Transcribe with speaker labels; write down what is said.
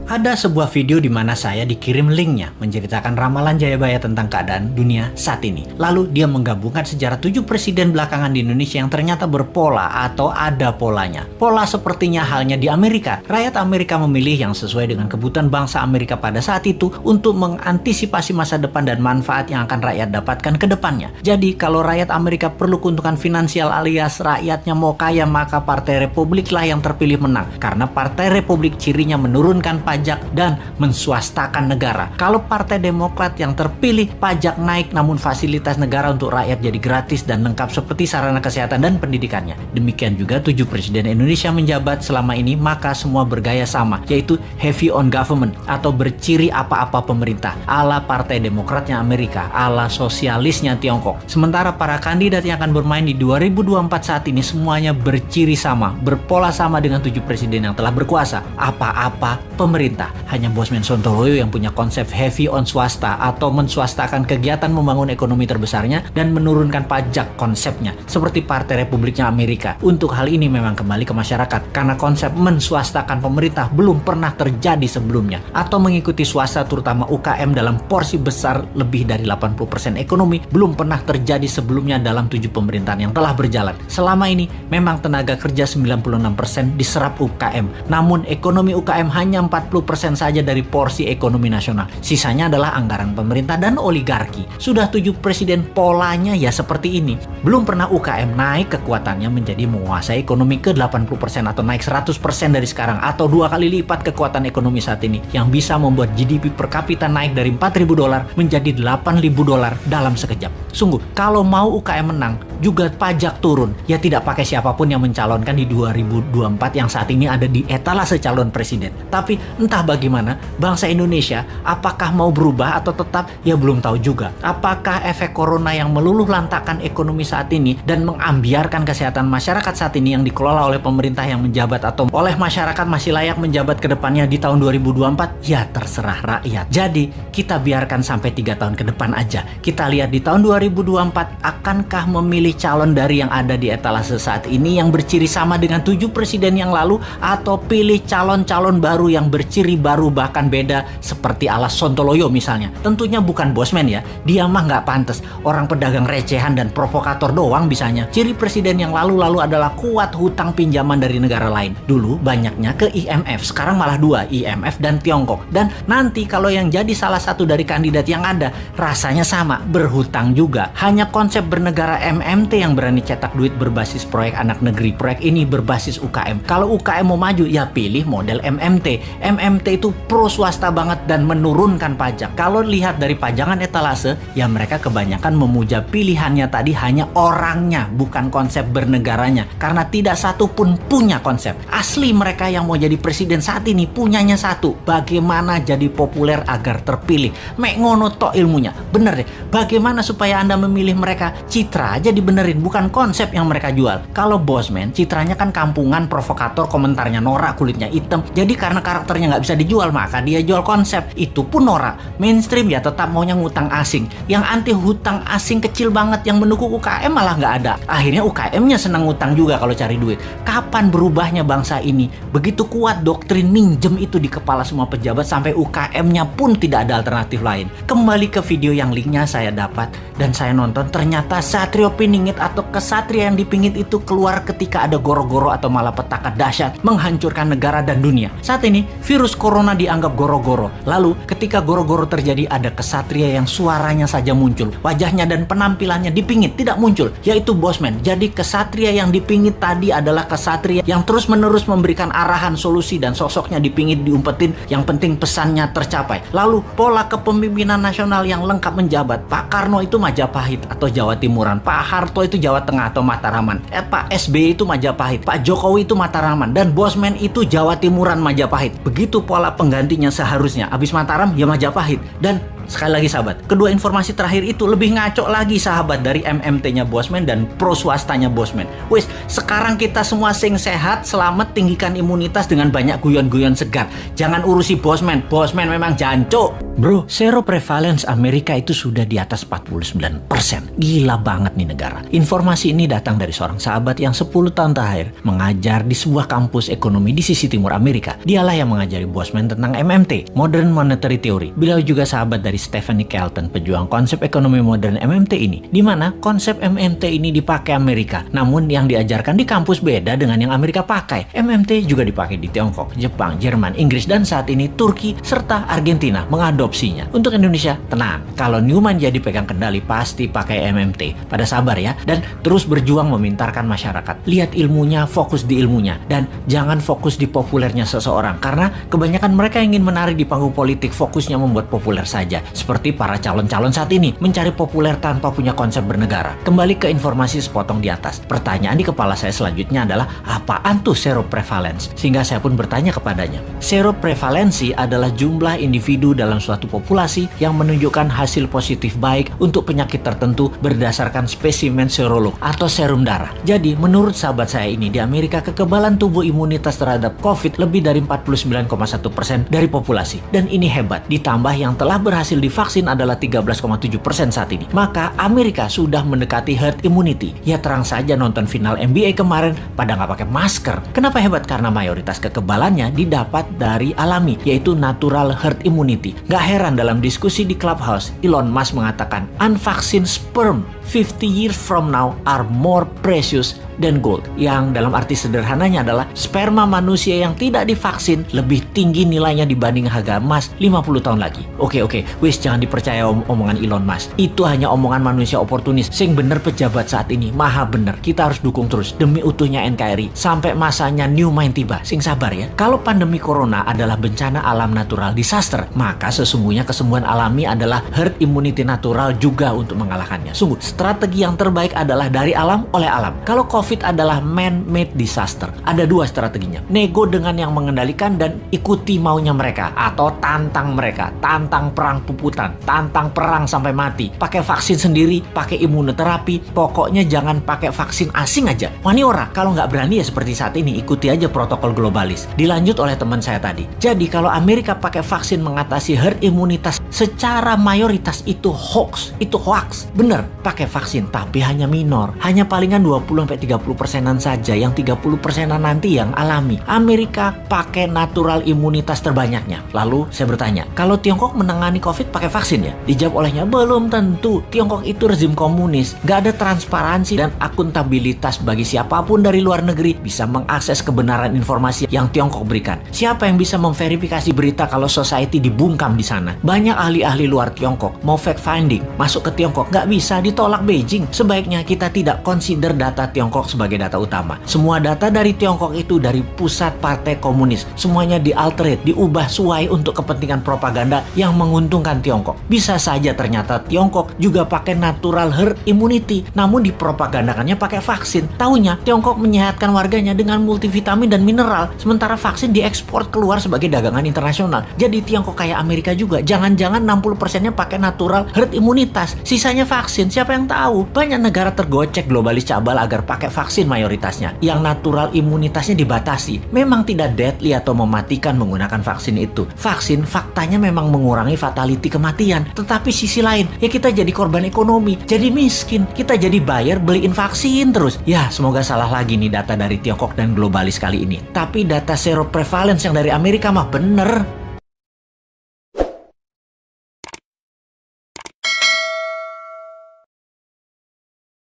Speaker 1: Ada sebuah video di mana saya dikirim linknya menceritakan ramalan Jayabaya tentang keadaan dunia saat ini. Lalu dia menggabungkan sejarah 7 presiden belakangan di Indonesia yang ternyata berpola atau ada polanya. Pola sepertinya halnya di Amerika. Rakyat Amerika memilih yang sesuai dengan kebutuhan bangsa Amerika pada saat itu untuk mengantisipasi masa depan dan manfaat yang akan rakyat dapatkan ke depannya. Jadi kalau rakyat Amerika perlu keuntungan finansial alias rakyatnya mau kaya, maka Partai Republik lah yang terpilih menang. Karena Partai Republik cirinya menurunkan pajak dan menswastakan negara. Kalau Partai Demokrat yang terpilih, pajak naik namun fasilitas negara untuk rakyat jadi gratis dan lengkap seperti sarana kesehatan dan pendidikannya. Demikian juga 7 presiden Indonesia menjabat selama ini, maka semua bergaya sama, yaitu heavy on government atau berciri apa-apa pemerintah, ala Partai Demokratnya Amerika, ala sosialisnya Tiongkok. Sementara para kandidat yang akan bermain di 2024 saat ini semuanya berciri sama, berpola sama dengan 7 presiden yang telah berkuasa, apa-apa pemerintah. Hanya Bosman Sontoloyo yang punya konsep heavy on swasta atau menswastakan kegiatan membangun ekonomi terbesarnya dan menurunkan pajak konsepnya seperti Partai Republiknya Amerika. Untuk hal ini memang kembali ke masyarakat karena konsep menswastakan pemerintah belum pernah terjadi sebelumnya, atau mengikuti swasta terutama UKM dalam porsi besar lebih dari 80% ekonomi belum pernah terjadi sebelumnya dalam 7 pemerintahan yang telah berjalan. Selama ini memang tenaga kerja 96% diserap UKM, namun ekonomi UKM hanya 40% saja dari porsi ekonomi nasional. Sisanya adalah anggaran pemerintah dan oligarki. Sudah 7 presiden polanya ya seperti ini. Belum pernah UKM naik kekuatannya menjadi menguasai ekonomi ke 80% atau naik 100% dari sekarang, atau 2 kali lipat kekuatan ekonomi saat ini yang bisa membuat GDP per kapita naik dari $4.000 menjadi $8.000 dalam sekejap. Sungguh, kalau mau UKM menang, juga pajak turun. Ya tidak pakai siapapun yang mencalonkan di 2024 yang saat ini ada di etalase calon presiden. Tapi entah bagaimana, bangsa Indonesia apakah mau berubah atau tetap, ya belum tahu juga. Apakah efek corona yang meluluh lantakan ekonomi saat ini dan mengambiarkan kesehatan masyarakat saat ini yang dikelola oleh pemerintah yang menjabat atau oleh masyarakat masih layak menjabat ke depannya di tahun 2024? Ya terserah rakyat. Jadi kita biarkan sampai 3 tahun ke depan aja. Kita lihat di tahun 2024 akankah memilih calon dari yang ada di etalase saat ini yang berciri sama dengan 7 presiden yang lalu, atau pilih calon-calon baru yang berciri baru bahkan beda seperti ala Sontoloyo misalnya. Tentunya bukan Bosman ya, dia mah nggak pantas, orang pedagang recehan dan provokator doang bisanya. Ciri presiden yang lalu-lalu adalah kuat hutang pinjaman dari negara lain. Dulu banyaknya ke IMF, sekarang malah 2, IMF dan Tiongkok. Dan nanti kalau yang jadi salah satu dari kandidat yang ada, rasanya sama, berhutang juga. Hanya konsep bernegara MMT yang berani cetak duit berbasis proyek anak negeri. Proyek ini berbasis UKM. Kalau UKM mau maju, ya pilih model MMT. MMT itu pro swasta banget dan menurunkan pajak. Kalau lihat dari pajangan etalase, ya mereka kebanyakan memuja pilihannya tadi hanya orangnya, bukan konsep bernegaranya. Karena tidak satu pun punya konsep. Asli mereka yang mau jadi presiden saat ini punyanya satu, bagaimana jadi populer agar terpilih. Mek ngono tok ilmunya. Bener deh, bagaimana supaya Anda memilih mereka? Citra aja dibenerin, bukan konsep yang mereka jual. Kalau Bosman, citranya kan kampungan, provokator, komentarnya norak, kulitnya hitam. Jadi karena karakternya nggak bisa dijual, maka dia jual konsep. Itu pun norak. Mainstream ya tetap maunya ngutang asing. Yang anti hutang asing kecil banget, yang mendukung UKM malah nggak ada. Akhirnya UKM-nya senang ngutang juga kalau cari duit. Kapan berubahnya bangsa ini? Begitu kuat doktrin minjem itu di kepala semua pejabat sampai UKM-nya pun tidak ada alternatif lain. Kembali ke video yang linknya saya dapat dan saya nonton, ternyata Satrio Piningit atau kesatria yang dipingit itu keluar ketika ada goro-goro atau malapetaka dahsyat menghancurkan negara dan dunia. Saat ini virus corona dianggap goro-goro. Lalu ketika goro-goro terjadi, ada kesatria yang suaranya saja muncul, wajahnya dan penampilannya dipingit tidak muncul, yaitu Bosman. Jadi kesatria yang dipingit tadi adalah kesatria yang terus-menerus memberikan arahan, solusi, dan sosoknya dipingit, diumpetin, yang penting pesannya tercapai. Lalu pola kepemimpinan nasional yang lengkap menjabat. Pak Karno itu Majapahit atau Jawa Timuran, Pak Harto itu Jawa Tengah atau Mataraman, Pak SBY itu Majapahit, Pak Jokowi itu Mataraman, dan Bosman itu Jawa Timuran Majapahit. Begitu pola penggantinya seharusnya. Abis Mataram ya Majapahit. Dan Sekali lagi sahabat, kedua informasi terakhir itu lebih ngaco lagi sahabat dari MMT-nya Bosman dan pro swastanya Bosman. Wes, sekarang kita semua sing sehat, selamat, tinggikan imunitas dengan banyak guyon-guyon segar. Jangan urusi Bosman. Bosman memang jancuk. Bro, seroprevalence Amerika itu sudah di atas 49%. Gila banget nih negara. Informasi ini datang dari seorang sahabat yang 10 tahun terakhir mengajar di sebuah kampus ekonomi di sisi timur Amerika. Dialah yang mengajari Bosman tentang MMT, Modern Monetary Theory. Beliau juga sahabat dari Stephanie Kelton, pejuang konsep ekonomi modern MMT ini, di mana konsep MMT ini dipakai Amerika. Namun yang diajarkan di kampus beda dengan yang Amerika pakai. MMT juga dipakai di Tiongkok, Jepang, Jerman, Inggris, dan saat ini Turki serta Argentina mengadopsinya. Untuk Indonesia, tenang. Kalau Newman jadi pegang kendali, pasti pakai MMT. Pada sabar ya, dan terus berjuang memintarkan masyarakat. Lihat ilmunya, fokus di ilmunya, dan jangan fokus di populernya seseorang. Karena kebanyakan mereka ingin menari di panggung politik, fokusnya membuat populer saja. Seperti para calon-calon saat ini, mencari populer tanpa punya konsep bernegara. Kembali ke informasi sepotong di atas. Pertanyaan di kepala saya selanjutnya adalah, apaan tuh seroprevalence? Sehingga saya pun bertanya kepadanya. Seroprevalensi adalah jumlah individu dalam suatu populasi yang menunjukkan hasil positif baik untuk penyakit tertentu berdasarkan spesimen serolog atau serum darah. Jadi, menurut sahabat saya ini, di Amerika kekebalan tubuh imunitas terhadap COVID lebih dari 49,1% dari populasi. Dan ini hebat. Ditambah yang telah berhasil divaksin adalah 13,7% saat ini. Maka Amerika sudah mendekati herd immunity. Ya terang saja nonton final NBA kemarin pada nggak pakai masker. Kenapa hebat? Karena mayoritas kekebalannya didapat dari alami, yaitu natural herd immunity. Nggak heran dalam diskusi di Clubhouse, Elon Musk mengatakan, unvaccinated sperm 50 years from now are more precious than gold. Yang dalam arti sederhananya adalah sperma manusia yang tidak divaksin lebih tinggi nilainya dibanding harga emas 50 tahun lagi. Oke, wis jangan dipercaya omongan Elon Musk. Itu hanya omongan manusia oportunis. Sing bener pejabat saat ini, maha bener. Kita harus dukung terus demi utuhnya NKRI sampai masanya new mind tiba. Sing sabar ya. Kalau pandemi corona adalah bencana alam natural disaster, maka sesungguhnya kesembuhan alami adalah herd immunity natural juga untuk mengalahkannya. Sungguh, strategi yang terbaik adalah dari alam oleh alam. Kalau COVID adalah man-made disaster. Ada dua strateginya. Nego dengan yang mengendalikan dan ikuti maunya mereka. Atau tantang mereka. Tantang perang puputan. Tantang perang sampai mati. Pakai vaksin sendiri. Pakai imunoterapi. Pokoknya jangan pakai vaksin asing aja. Wani ora. Kalau nggak berani ya seperti saat ini. Ikuti aja protokol globalis. Dilanjut oleh teman saya tadi. Jadi kalau Amerika pakai vaksin mengatasi herd imunitas secara mayoritas itu hoax. Itu hoax. Bener. Pakai vaksin. Tapi hanya minor. Hanya palingan 20-30%an saja, yang 30%an nanti yang alami. Amerika pakai natural imunitas terbanyaknya. Lalu saya bertanya, kalau Tiongkok menangani COVID pakai vaksin ya? Dijawab olehnya, belum tentu. Tiongkok itu rezim komunis, gak ada transparansi dan akuntabilitas bagi siapapun dari luar negeri bisa mengakses kebenaran informasi yang Tiongkok berikan. Siapa yang bisa memverifikasi berita kalau society dibungkam di sana? Banyak ahli-ahli luar Tiongkok mau fact finding masuk ke Tiongkok, gak bisa, ditolak Beijing. Sebaiknya kita tidak consider data Tiongkok sebagai data utama. Semua data dari Tiongkok itu dari pusat partai komunis. Semuanya dialterate, diubah sesuai untuk kepentingan propaganda yang menguntungkan Tiongkok. Bisa saja ternyata Tiongkok juga pakai natural herd immunity, namun dipropagandakannya pakai vaksin. Taunya Tiongkok menyehatkan warganya dengan multivitamin dan mineral, sementara vaksin diekspor keluar sebagai dagangan internasional. Jadi Tiongkok kayak Amerika juga. Jangan-jangan 60%-nya pakai natural herd imunitas, sisanya vaksin. Siapa yang tahu? Banyak negara tergocek globalis cabal agar pakai vaksin mayoritasnya, yang natural imunitasnya dibatasi. Memang tidak deadly atau mematikan menggunakan vaksin itu. Vaksin faktanya memang mengurangi fatality kematian, tetapi sisi lain ya kita jadi korban ekonomi, jadi miskin, kita jadi buyer beliin vaksin terus. Ya semoga salah lagi nih data dari Tiongkok dan globalis kali ini, tapi data seroprevalence yang dari Amerika mah bener.